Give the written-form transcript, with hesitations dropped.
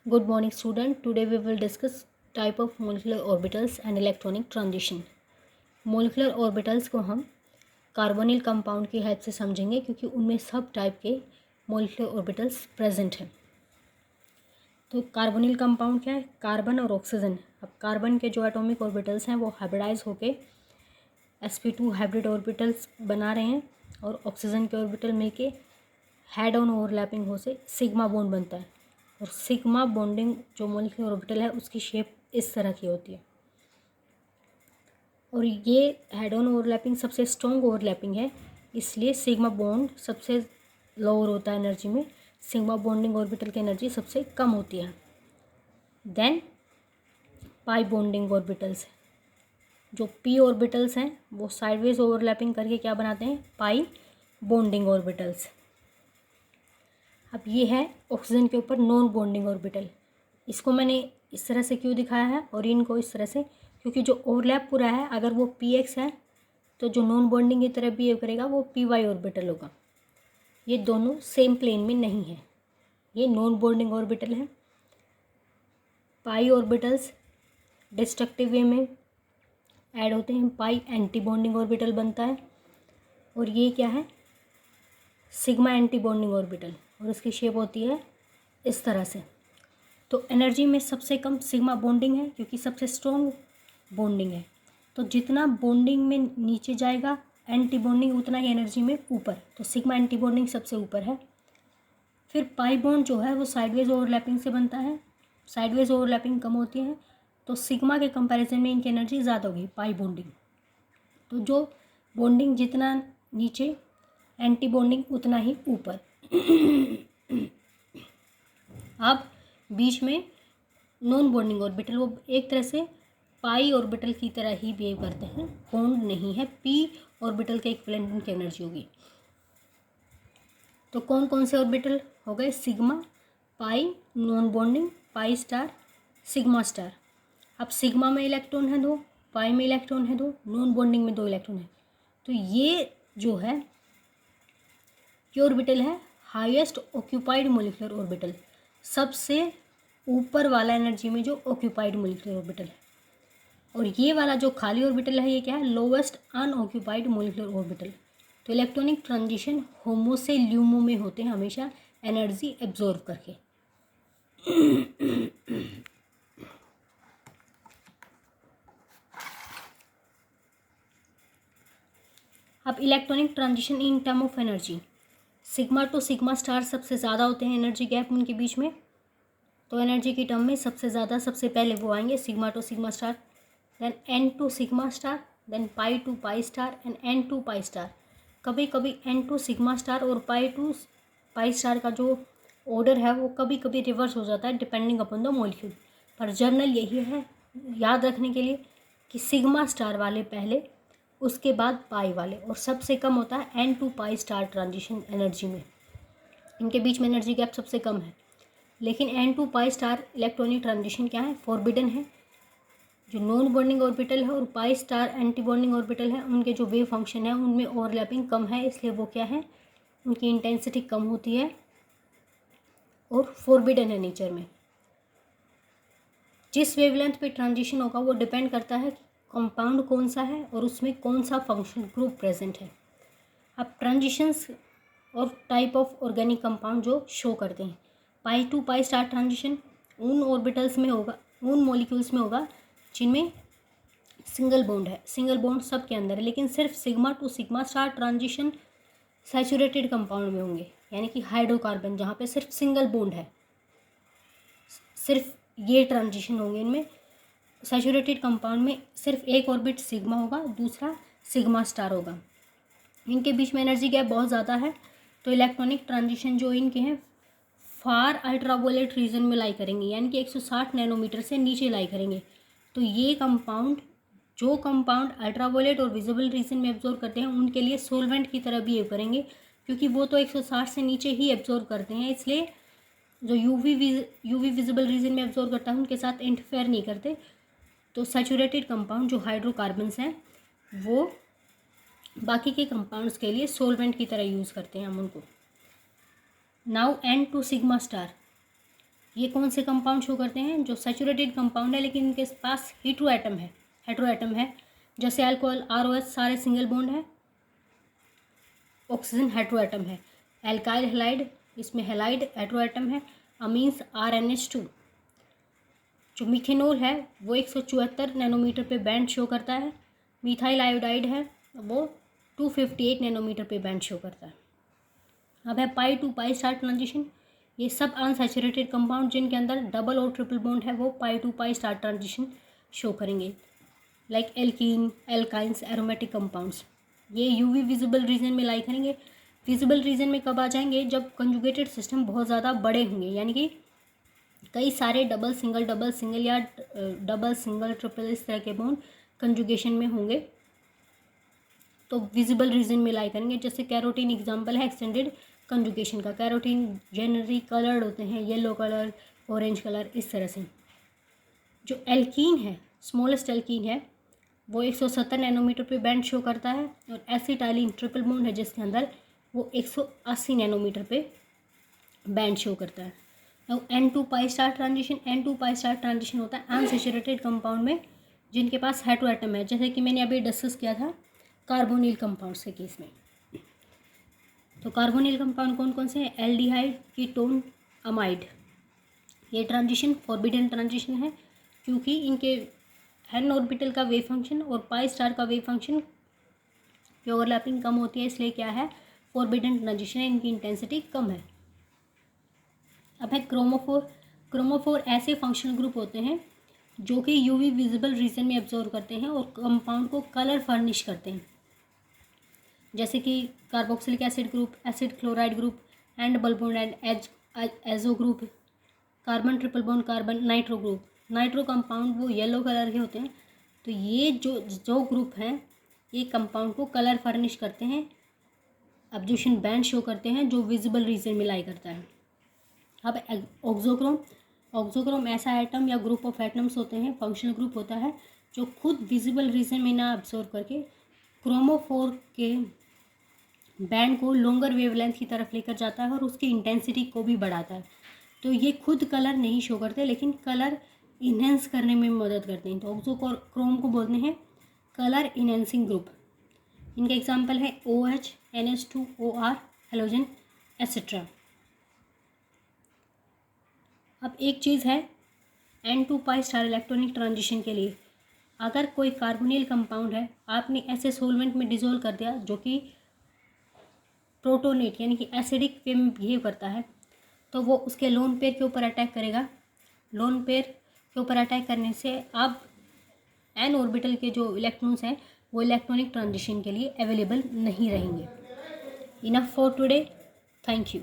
Good morning student. Today we will discuss type of molecular orbitals and electronic transition. Molecular orbitals को हम carbonyl compound की help से समझेंगे क्योंकि उनमें सब टाइप के मोलिकुलर ऑर्बिटल्स प्रेजेंट हैं। तो कार्बोनिल कंपाउंड क्या है? कार्बन और ऑक्सीजन। अब कार्बन के जो एटॉमिक ऑर्बिटल्स हैं वो हाइब्रिडाइज होके sp2 हाइब्रिड ऑर्बिटल्स बना रहे हैं और ऑक्सीजन के ऑर्बिटल मिलके हेड ऑन ओवरलैपिंग हो से सिग्मा बॉन्ड बनता है और सिग्मा बॉन्डिंग जो मोलिकुलर ऑर्बिटल है उसकी शेप इस तरह की होती है और ये हेड ऑन ओवरलैपिंग सबसे स्ट्रॉन्ग ओवरलैपिंग है, इसलिए सिग्मा बॉन्ड सबसे लोअर होता है एनर्जी में। सिग्मा बॉन्डिंग ऑर्बिटल की एनर्जी सबसे कम होती है। देन पाई बॉन्डिंग ऑर्बिटल्स, जो पी ऑर्बिटल्स हैं वो साइडवेज ओवरलैपिंग करके क्या बनाते हैं? Pi bonding orbitals. अब ये है ऑक्सीजन के ऊपर नॉन बॉन्डिंग ऑर्बिटल। इसको मैंने इस तरह से क्यों दिखाया है और इनको इस तरह से, क्योंकि जो ओवरलैप पूरा है अगर वो पी एक्स है तो जो नॉन बॉन्डिंग की तरह बिहेव करेगा वो पी वाई ऑर्बिटल होगा। ये दोनों सेम प्लेन में नहीं है, ये नॉन बॉन्डिंग ऑर्बिटल है। पाई ऑर्बिटल्स डिस्ट्रक्टिव वे में ऐड होते हैं, पाई एंटी बॉन्डिंग ऑर्बिटल बनता है और ये क्या है? सिग्मा एंटी बॉन्डिंग ऑर्बिटल और उसकी शेप होती है इस तरह से। तो एनर्जी में सबसे कम सिग्मा बॉन्डिंग है क्योंकि सबसे स्ट्रॉन्ग बॉन्डिंग है, तो जितना बॉन्डिंग में नीचे जाएगा एंटी बॉन्डिंग उतना ही एनर्जी में ऊपर, तो सिग्मा एंटी बॉन्डिंग सबसे ऊपर है। फिर पाई बॉन्ड जो है वो साइडवेज ओवरलैपिंग से बनता है, साइडवेज ओवरलैपिंग कम होती है तो सिग्मा के कंपैरिजन में इनकी एनर्जी ज़्यादा होगी पाई बॉन्डिंग। तो जो बॉन्डिंग जितना नीचे एंटी बॉन्डिंग उतना ही ऊपर। अब बीच में नॉन बॉन्डिंग ऑर्बिटल, वो एक तरह से पाई ऑर्बिटल की तरह ही बिहेव करते हैं, बॉन्ड नहीं है, पी ऑर्बिटल के इक्विवेलेंट उनकी एनर्जी होगी। तो कौन कौन से ऑर्बिटल हो गए? Sigma, pi, non bonding, pi star, sigma star. अब सिग्मा में इलेक्ट्रॉन है 2, पाई में इलेक्ट्रॉन है 2, नॉन बॉन्डिंग में 2 इलेक्ट्रॉन है। तो ये जो है ये ऑर्बिटल है हाईएस्ट ऑक्यूपाइड मोलिकुलर ऑर्बिटल, सबसे ऊपर वाला एनर्जी में जो ऑक्यूपाइड मोलिकुलर ऑर्बिटल है। और ये वाला जो खाली ऑर्बिटल है ये क्या है? Lowest unoccupied molecular orbital. तो इलेक्ट्रॉनिक ट्रांजिशन होमो से ल्यूमो में होते हैं हमेशा एनर्जी एब्जॉर्व करके। अब electronic transition in term of energy, sigma to sigma star सबसे ज़्यादा होते हैं एनर्जी गैप उनके बीच में, तो एनर्जी की टर्म में सबसे ज़्यादा सबसे पहले वो आएंगे sigma to sigma star, then n to sigma star, then pi to pi star and n to pi star. कभी कभी एन टू सिग्मा स्टार और पाई टू पाई स्टार का जो ऑर्डर है वो कभी कभी रिवर्स हो जाता है डिपेंडिंग अपॉन द मॉलिक्यूल, पर जर्नल यही है याद रखने के लिए कि सिग्मा स्टार वाले पहले, उसके बाद पाई वाले, और सबसे कम होता है n to pi star transition energy में, इनके बीच में एनर्जी गैप सबसे कम है। लेकिन n to pi star electronic transition क्या है? फॉरबिडन है। जो नॉन बॉन्डिंग ऑर्बिटल है और pi star anti bonding orbital है उनके जो वेव फंक्शन है उनमें ओवरलैपिंग कम है, इसलिए वो क्या है? उनकी इंटेंसिटी कम होती है और फॉरबिडन है नेचर में। जिस वेवलेंथ पे ट्रांजिशन होगा वो डिपेंड करता है कंपाउंड कौन सा है और उसमें कौन सा फंक्शनल ग्रुप प्रेजेंट है। अब ट्रांजिशंस और टाइप ऑफ ऑर्गेनिक कंपाउंड जो शो करते हैं, पाई टू पाई स्टार ट्रांजिशन उन ऑर्बिटल्स में होगा, उन मॉलिक्यूल्स में होगा जिनमें सिंगल बॉन्ड है। सिंगल बॉन्ड सब के अंदर है, लेकिन सिर्फ sigma to sigma star transition saturated compound में होंगे, यानी कि हाइड्रोकार्बन जहाँ पे सिर्फ सिंगल बॉन्ड है, सिर्फ ये ट्रांजिशन होंगे इनमें। सैचुरेटेड कंपाउंड में सिर्फ एक ऑर्बिट सिग्मा होगा, दूसरा सिग्मा स्टार होगा, इनके बीच में एनर्जी गैप बहुत ज़्यादा है। तो इलेक्ट्रॉनिक ट्रांजिशन जो इनके हैं फार अल्ट्रावोलेट रीजन में लाई करेंगे, यानी कि 160 नैनोमीटर से नीचे लाई करेंगे। तो ये कंपाउंड, जो कंपाउंड अल्ट्रावोलेट और विजिबल रीजन में एब्जॉर्व करते हैं उनके लिए सोलवेंट की तरह बिहेव करेंगे, क्योंकि वो तो 160 से नीचे ही एब्जॉर्व करते हैं, इसलिए जो यूवी विजिबल रीजन में एब्जॉर्व करता है उनके साथ इंटरफेयर नहीं करते। तो सैचुरेटेड कंपाउंड जो हाइड्रोकार्बन्स हैं वो बाकी के कंपाउंड्स के लिए सोलवेंट की तरह यूज़ करते हैं हम उनको। Now n to sigma star, ये कौन से कंपाउंड शो करते हैं? जो सैचुरेटेड कंपाउंड है लेकिन इनके पास हेटेरो एटम है। जैसे अल्कोहल, ROH सारे सिंगल बॉन्ड है, ऑक्सीजन हेटेरो एटम है। एल्काइल हैलाइड, इसमें हैलाइड हेटेरो एटम है। Amines RNH2। जो मिथेनॉल है वो 174 नैनोमीटर पे बैंड शो करता है। मिथाइल आयोडाइड है वो 258 नैनोमीटर पे बैंड शो करता है। अब है पाई टू पाई स्टार ट्रांजिशन। ये सब अनसैचुरेटेड कंपाउंड जिनके अंदर डबल और ट्रिपल बॉन्ड है वो pi to pi star transition show करेंगे, like alkene, alkynes, aromatic compounds. ये यूवी विजिबल रीजन में लाई करेंगे। विजिबल रीजन में कब आ जाएंगे? जब कंजुगेटेड सिस्टम बहुत ज़्यादा बड़े होंगे, यानी कि कई सारे डबल सिंगल या डबल सिंगल ट्रिपल इस तरह के बॉन्ड कंजुगेशन में होंगे तो विजिबल रीजन में लाई करेंगे। जैसे कैरोटीन एग्जांपल है एक्सटेंडेड कंजुगेशन का। कैरोटीन जनरली कलर्ड होते हैं, येलो कलर, ऑरेंज कलर, इस तरह से। जो एल्कीन है, स्मॉलेस्ट एल्कीन है, वो 170 नैनोमीटर पे बैंड शो करता है। और एसिटाइलिन ट्रिपल बॉन्ड है जिसके अंदर, वो 180 नैनोमीटर पे बैंड शो करता है। अब N2 पाई स्टार ट्रांजिशन होता है अनसैचुरेटेड कंपाउंड में जिनके पास हेटेरो एटम है, जैसे कि मैंने अभी डिस्कस किया था कार्बोनिल कंपाउंड्स के केस में। तो कार्बोनिल कंपाउंड कौन कौन से हैं? Aldehyde, ketone, amide. ये ट्रांजिशन फॉरबिडन ट्रांजिशन है क्योंकि इनके n ऑर्बिटल का वेव फंक्शन और पाई स्टार का वेव फंक्शन की ओवरलैपिंग कम होती है, इसलिए क्या है? फॉरबिडन ट्रांजिशन है, इनकी इंटेंसिटी कम है। अब है क्रोमोफोर। क्रोमोफोर ऐसे फंक्शनल ग्रुप होते हैं जो कि यूवी विजिबल रीजन में एब्जॉर्व करते हैं और कंपाउंड को कलर फर्निश करते हैं, जैसे कि carboxylic acid group, acid chloride group, and double bond and azo group, carbon triple bond carbon, nitro group. Nitro compound वो येलो कलर के होते हैं। तो ये जो ग्रुप हैं ये कंपाउंड को कलर फर्निश करते हैं, एब्जॉर्प्शन बैंड शो करते हैं जो विजिबल रीजन में लाई करता है। अब ऑक्सोक्रोम ऐसा एटम या ग्रुप ऑफ एटम्स होते हैं, फंक्शनल ग्रुप होता है जो खुद विजिबल रीजन में ना अब्सॉर्ब करके क्रोमोफोर के बैंड को लॉन्गर वेवलेंथ की तरफ लेकर जाता है और उसकी इंटेंसिटी को भी बढ़ाता है। तो ये खुद कलर नहीं शो करते लेकिन कलर इन्हेंस करने में मदद करते हैं। तो ऑक्सोक्रोम को बोलते हैं कलर इनहेंसिंग ग्रुप। इनके एग्जाम्पल है OH, NH2, OR, halogen, etcetera. अब एक चीज़ है N2 पाई स्टार इलेक्ट्रॉनिक ट्रांजिशन के लिए, अगर कोई कार्बोनिल कंपाउंड है आपने ऐसे सोलवेंट में डिजोल्व कर दिया जो कि प्रोटोनेट यानी कि एसिडिक वे में बिहेव करता है, तो वो उसके लोन पेयर के ऊपर अटैक करेगा। लोन पेयर के ऊपर अटैक करने से अब n ऑर्बिटल के जो इलेक्ट्रॉन्स हैं वो इलेक्ट्रॉनिक ट्रांजिशन के लिए अवेलेबल नहीं रहेंगे। Enough for today, thank you.